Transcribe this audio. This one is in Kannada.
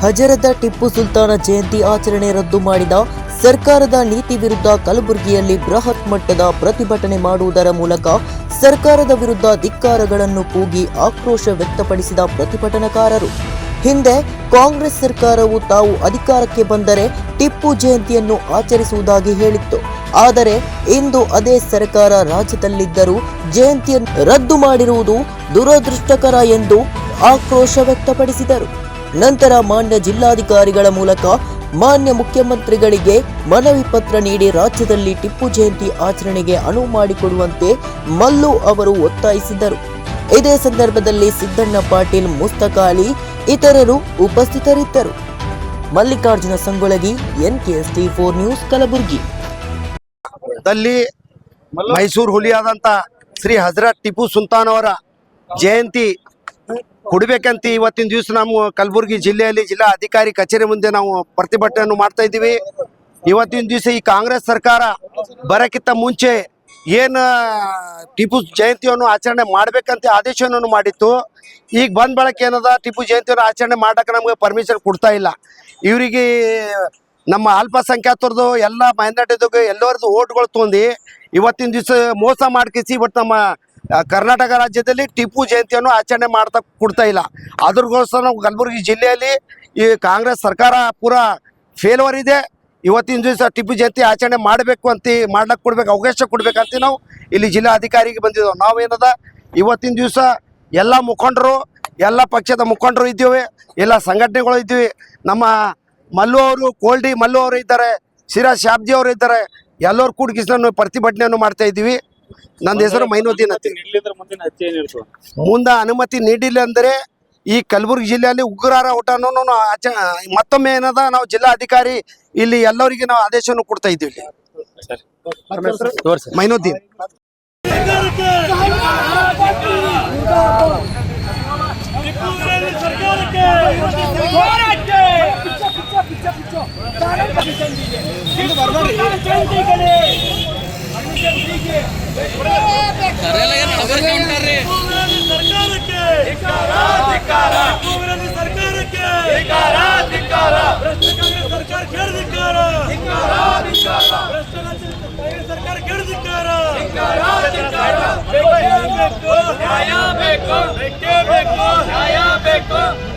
ಹಜರತ ಟಿಪ್ಪು ಸುಲ್ತಾನ ಜಯಂತಿ ಆಚರಣೆ ರದ್ದು ಮಾಡಿದ ಸರ್ಕಾರದ ನೀತಿ ವಿರುದ್ಧ ಕಲಬುರಗಿಯಲ್ಲಿ ಬೃಹತ್ ಮಟ್ಟದ ಪ್ರತಿಭಟನೆ ಮಾಡುವುದರ ಮೂಲಕ ಸರ್ಕಾರದ ವಿರುದ್ಧ ಧಿಕ್ಕಾರಗಳನ್ನು ಕೂಗಿ ಆಕ್ರೋಶ ವ್ಯಕ್ತಪಡಿಸಿದ ಪ್ರತಿಭಟನಾಕಾರರು ಹಿಂದೆ ಕಾಂಗ್ರೆಸ್ ಸರ್ಕಾರವು ತಾವು ಅಧಿಕಾರಕ್ಕೆ ಬಂದರೆ ಟಿಪ್ಪು ಜಯಂತಿಯನ್ನು ಆಚರಿಸುವುದಾಗಿ ಹೇಳಿತ್ತು. ಆದರೆ ಇಂದು ಅದೇ ಸರ್ಕಾರ ರಾಜ್ಯದಲ್ಲಿದ್ದರೂ ಜಯಂತಿಯನ್ನು ರದ್ದು ಮಾಡಿರುವುದು ದುರದೃಷ್ಟಕರ ಎಂದು ಆಕ್ರೋಶ ವ್ಯಕ್ತಪಡಿಸಿದರು. ನಂತರ ಮಾನ್ಯ ಜಿಲ್ಲಾಧಿಕಾರಿಗಳ ಮೂಲಕ ಮಾನ್ಯ ಮುಖ್ಯಮಂತ್ರಿಗಳಿಗೆ ಮನವಿ ಪತ್ರ ನೀಡಿ ರಾಜ್ಯದಲ್ಲಿ ಟಿಪ್ಪು ಜಯಂತಿ ಆಚರಣೆಗೆ ಅನುವು ಮಾಡಿಕೊಡುವಂತೆ ಮಲ್ಲು ಅವರು ಒತ್ತಾಯಿಸಿದರು. ಇದೇ ಸಂದರ್ಭದಲ್ಲಿ ಸಿದ್ದಣ್ಣ ಪಾಟೀಲ್, ಮುಸ್ತಕ ಅಲಿ ಇತರರು ಉಪಸ್ಥಿತರಿದ್ದರು. Mallikarjuna Sangolagi, NKST4 news, Kalaburagi. ಮೈಸೂರು ಹುಲಿಯಾದಂತ ಶ್ರೀ ಹಜರತ್ ಟಿಪ್ಪು ಸುಲ್ತಾನ್ ಅವರ ಜಯಂತಿ ಕೊಡಬೇಕಂತ ಇವತ್ತಿನ ದಿವಸ ನಾವು ಕಲಬುರಗಿ ಜಿಲ್ಲೆಯಲ್ಲಿ ಜಿಲ್ಲಾ ಅಧಿಕಾರಿ ಕಚೇರಿ ಮುಂದೆ ನಾವು ಪ್ರತಿಭಟನೆಯನ್ನು ಮಾಡ್ತಾ ಇದ್ದೀವಿ. ಇವತ್ತಿನ ದಿವಸ ಈ ಕಾಂಗ್ರೆಸ್ ಸರ್ಕಾರ ಬರಕ್ಕಿಂತ ಮುಂಚೆ ಏನು ಟಿಪ್ಪು ಜಯಂತಿಯನ್ನು ಆಚರಣೆ ಮಾಡ್ಬೇಕಂತ ಆದೇಶವನ್ನು ಮಾಡಿತ್ತು. ಈಗ ಬಂದ ಬಳಕೆ ಏನದ ಟಿಪ್ಪು ಜಯಂತಿಯನ್ನು ಆಚರಣೆ ಮಾಡಕ್ಕೆ ನಮಗೆ ಪರ್ಮಿಷನ್ ಕೊಡ್ತಾ ಇಲ್ಲ. ಇವರಿಗೆ ನಮ್ಮ ಅಲ್ಪಸಂಖ್ಯಾತರದು ಎಲ್ಲ ಮೈನಾರಿಟಿದಾಗ ಎಲ್ಲರದ್ದು ಓಟ್ಗಳು ತೊಂದು ಇವತ್ತಿನ ದಿವಸ ಮೋಸ ಮಾಡ್ಕಿಸಿ ಇವತ್ತು ನಮ್ಮ ಕರ್ನಾಟಕ ರಾಜ್ಯದಲ್ಲಿ ಟಿಪ್ಪು ಜಯಂತಿಯನ್ನು ಆಚರಣೆ ಮಾಡ್ತಾ ಕೊಡ್ತಾ ಇಲ್ಲ. ಅದ್ರಗೋಸ್ಕರ ನಾವು ಕಲಬುರಗಿ ಜಿಲ್ಲೆಯಲ್ಲಿ ಈ ಕಾಂಗ್ರೆಸ್ ಸರ್ಕಾರ ಪೂರಾ ಫೇಲ್ವರ್ ಇದೆ. ಇವತ್ತಿನ ದಿವಸ ಟಿಪ್ಪು ಜಯಂತಿ ಆಚರಣೆ ಮಾಡಬೇಕು ಅಂತ ಮಾಡ್ಲಿಕ್ಕೆ ಕೊಡ್ಬೇಕು, ಅವಕಾಶ ಕೊಡ್ಬೇಕಂತ ನಾವು ಇಲ್ಲಿ ಜಿಲ್ಲಾ ಅಧಿಕಾರಿಗೆ ಬಂದಿದ್ದೇವೆ. ನಾವೇನದ ಇವತ್ತಿನ ದಿವಸ ಎಲ್ಲ ಮುಖಂಡರು, ಎಲ್ಲ ಪಕ್ಷದ ಮುಖಂಡರು ಇದ್ದೀವಿ, ಎಲ್ಲ ಸಂಘಟನೆಗಳು ಇದ್ದೀವಿ. ನಮ್ಮ ಮಲ್ಲು ಅವರು, ಕೋಲ್ಡಿ ಮಲ್ಲು ಅವರು ಇದ್ದಾರೆ, ಸಿರಾಜ್ ಶಾಬ್ಜಿ ಅವರು ಇದ್ದಾರೆ. ಎಲ್ಲರೂ ಕೂಡಿಸಿಕೊಂಡು ಪ್ರತಿಭಟನೆಯನ್ನು ಮಾಡ್ತಾ ಇದ್ದೀವಿ. ನನ್ನ ಹೆಸರು ಮೈನುದ್ದೀನ್ ಅಂತ. ಮುಂದೆ ಅನುಮತಿ ನೀಡಿಲ್ಲ ಅಂದರೆ ಈ ಕಲಬುರಗಿ ಜಿಲ್ಲೆಯಲ್ಲಿ ಉಗ್ರರ ಊಟನೂ ಮತ್ತೊಮ್ಮೆ ಏನದ ನಾವು ಜಿಲ್ಲಾ ಅಧಿಕಾರಿ ಇಲ್ಲಿ ಎಲ್ಲರಿಗೆ ನಾವು ಆದೇಶವನ್ನು ಕೊಡ್ತಾ ಇದ್ದೀವಿ. ಮೈನುದ್ದೀನ್. ನ್ಯಾಯ ಬೇಕು.